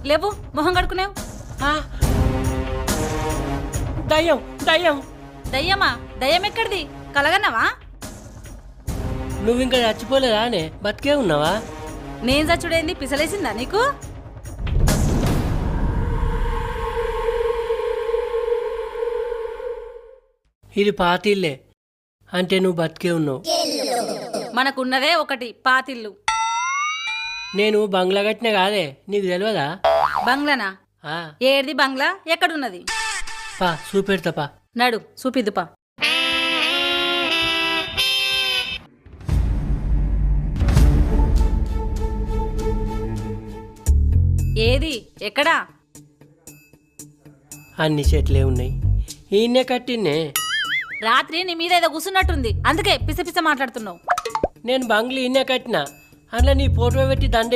లేవు మొహం కడుకునేవు. ఆ, దయ్యం దయ్యం. దయ్యమా? దయ్యం ఎక్కడిది? కలగన్నావా? నువ్వు ఇంకా చచ్చిపోలేదా అనే బతికే ఉన్నావా? నేను చచ్చుడేంది? పిసలేసిందా నీకు? ఇది పాతిల్లే అంటే నువ్వు బతికే ఉన్నావు. మనకున్నదే ఒకటి పాతిల్లు. నేను బంగ్లా కట్టిన కాదే, నీకు తెలియదా? బంగ్లానా? ఆ, ఏడిది బంగ్లా? ఎక్కడున్నది? పా చూపెడతా పా. నడు చూపిద్దుపా. ఏది? ఎక్కడా? అన్ని చెట్లే ఉన్నాయి, ఈయన్నే కట్టిన్నే. రాత్రి నీ మీద ఏదో కూర్చున్నట్టుంది, అందుకే పిస పిస మాట్లాడుతున్నావు. నేను బంగ్లీ ఈయన్నే కట్టినా, అందులో నీ ఫోటో పెట్టి దండే